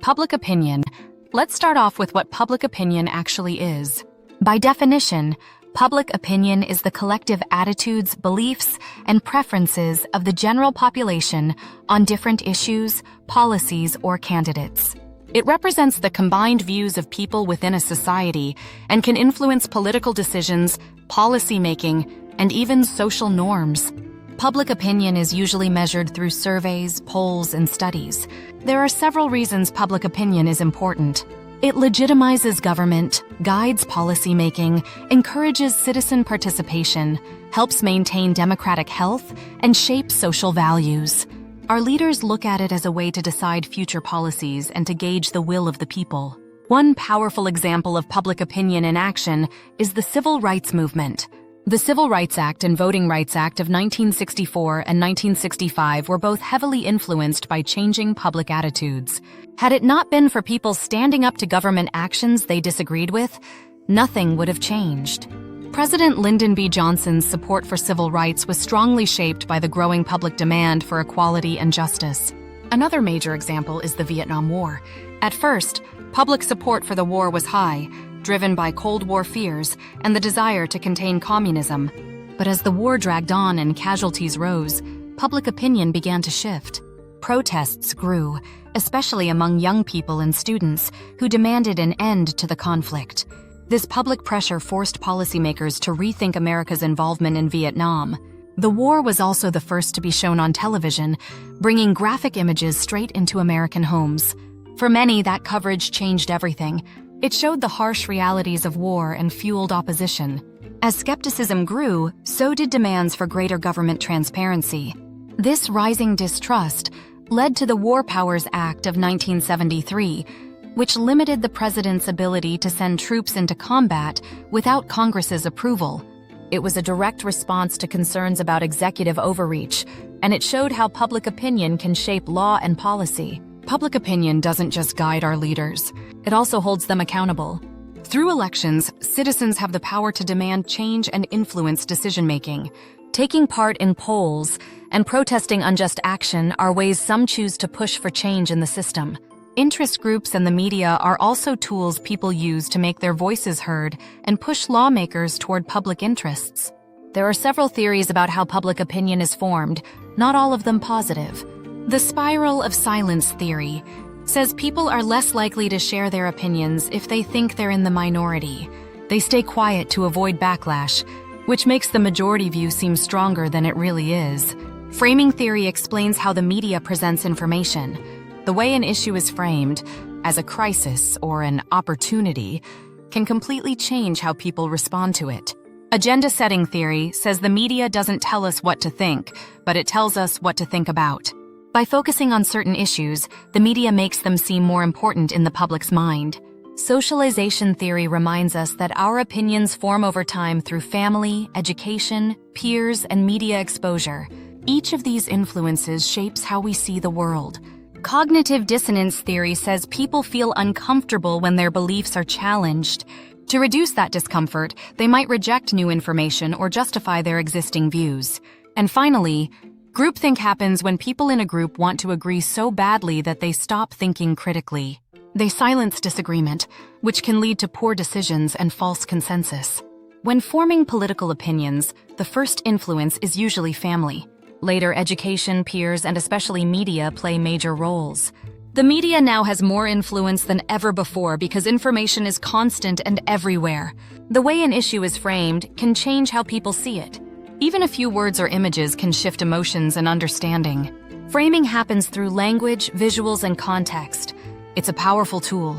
Public opinion. Let's start off with what public opinion actually is. By definition, public opinion is the collective attitudes, beliefs, and preferences of the general population on different issues, policies, or candidates. It represents the combined views of people within a society and can influence political decisions, policy making, and even social norms. Public opinion is usually measured through surveys, polls, and studies. There are several reasons public opinion is important. It legitimizes government, guides policymaking, encourages citizen participation, helps maintain democratic health, and shapes social values. Our leaders look at it as a way to decide future policies and to gauge the will of the people. One powerful example of public opinion in action is the Civil Rights Movement. The Civil Rights Act and Voting Rights Act of 1964 and 1965 were both heavily influenced by changing public attitudes. Had it not been for people standing up to government actions they disagreed with, nothing would have changed. President Lyndon B. Johnson's support for civil rights was strongly shaped by the growing public demand for equality and justice. Another major example is the Vietnam War. At first, public support for the war was high, driven by Cold War fears and the desire to contain communism. But as the war dragged on and casualties rose, public opinion began to shift. Protests grew, especially among young people and students who demanded an end to the conflict. This public pressure forced policymakers to rethink America's involvement in Vietnam. The war was also the first to be shown on television, bringing graphic images straight into American homes. For many, that coverage changed everything. It showed the harsh realities of war and fueled opposition. As skepticism grew, so did demands for greater government transparency. This rising distrust led to the War Powers Act of 1973, which limited the president's ability to send troops into combat without Congress's approval. It was a direct response to concerns about executive overreach, and it showed how public opinion can shape law and policy. Public opinion doesn't just guide our leaders, it also holds them accountable. Through elections, citizens have the power to demand change and influence decision-making. Taking part in polls and protesting unjust action are ways some choose to push for change in the system. Interest groups and the media are also tools people use to make their voices heard and push lawmakers toward public interests. There are several theories about how public opinion is formed, not all of them positive. The spiral of silence theory says people are less likely to share their opinions if they think they're in the minority. They stay quiet to avoid backlash, which makes the majority view seem stronger than it really is. Framing theory explains how the media presents information. The way an issue is framed, as a crisis or an opportunity, can completely change how people respond to it. Agenda-setting theory says the media doesn't tell us what to think, but it tells us what to think about. By focusing on certain issues, the media makes them seem more important in the public's mind. Socialization theory reminds us that our opinions form over time through family, education, peers, and media exposure. Each of these influences shapes how we see the world. Cognitive dissonance theory says people feel uncomfortable when their beliefs are challenged. To reduce that discomfort, they might reject new information or justify their existing views. And finally, groupthink happens when people in a group want to agree so badly that they stop thinking critically. They silence disagreement, which can lead to poor decisions and false consensus. When forming political opinions, the first influence is usually family. Later, education, peers, and especially media play major roles. The media now has more influence than ever before because information is constant and everywhere. The way an issue is framed can change how people see it. Even a few words or images can shift emotions and understanding. Framing happens through language, visuals, and context. It's a powerful tool,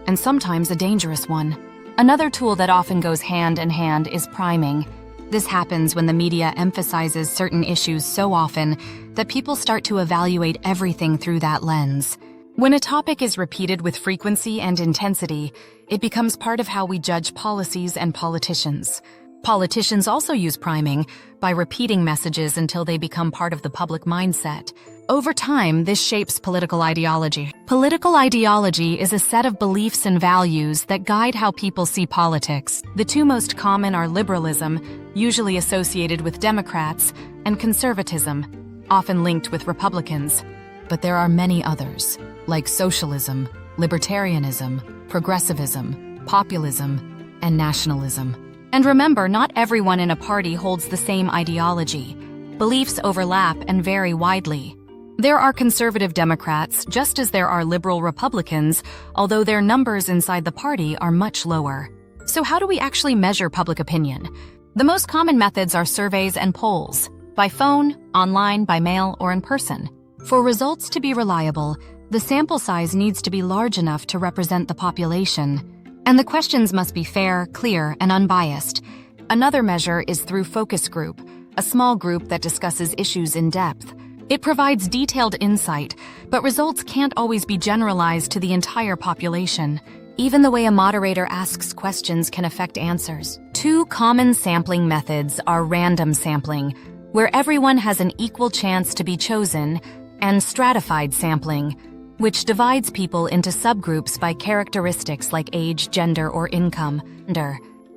and sometimes a dangerous one. Another tool that often goes hand in hand is priming. This happens when the media emphasizes certain issues so often that people start to evaluate everything through that lens. When a topic is repeated with frequency and intensity, it becomes part of how we judge policies and politicians. Politicians also use priming by repeating messages until they become part of the public mindset. Over time, this shapes political ideology. Political ideology is a set of beliefs and values that guide how people see politics. The two most common are liberalism, usually associated with Democrats, and conservatism, often linked with Republicans. But there are many others, like socialism, libertarianism, progressivism, populism, and nationalism. And remember, not everyone in a party holds the same ideology. Beliefs overlap and vary widely. There are conservative Democrats, just as there are liberal Republicans, although their numbers inside the party are much lower. So how do we actually measure public opinion? The most common methods are surveys and polls, by phone, online, by mail, or in person. For results to be reliable, the sample size needs to be large enough to represent the population. And the questions must be fair, clear, and unbiased. Another measure is through focus group, a small group that discusses issues in depth. It provides detailed insight, but results can't always be generalized to the entire population. Even the way a moderator asks questions can affect answers. Two common sampling methods are random sampling, where everyone has an equal chance to be chosen, and stratified sampling, which divides people into subgroups by characteristics like age, gender, or income.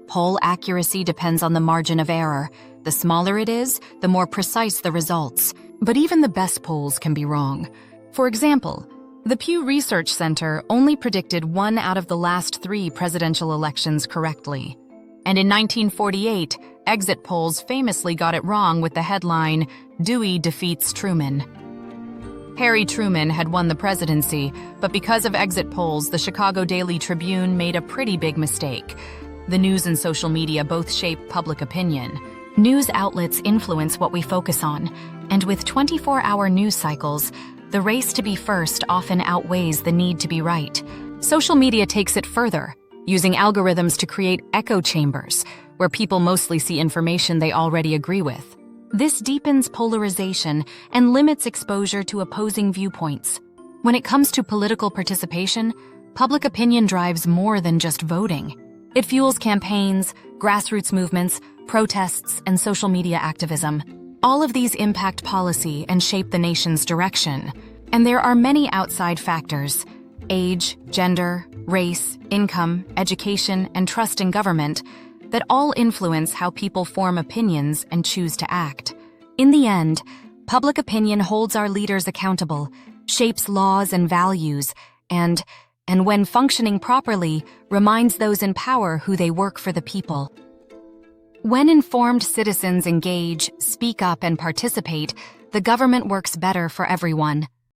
Poll accuracy depends on the margin of error. The smaller it is, the more precise the results. But even the best polls can be wrong. For example, the Pew Research Center only predicted 1 out of the last 3 presidential elections correctly. And in 1948, exit polls famously got it wrong with the headline, "Dewey defeats Truman." Harry Truman had won the presidency, but because of exit polls, the Chicago Daily Tribune made a pretty big mistake. The news and social media both shape public opinion. News outlets influence what we focus on, and with 24-hour news cycles, the race to be first often outweighs the need to be right. Social media takes it further, using algorithms to create echo chambers, where people mostly see information they already agree with. This deepens polarization and limits exposure to opposing viewpoints. When it comes to political participation, public opinion drives more than just voting. It fuels campaigns, grassroots movements, protests, and social media activism. All of these impact policy and shape the nation's direction. And there are many outside factors: age, gender, race, income, education, and trust in government that all influence how people form opinions and choose to act. In the end, public opinion holds our leaders accountable, shapes laws and values, and when functioning properly, reminds those in power who they work for the people. When informed citizens engage, speak up, and participate, the government works better for everyone.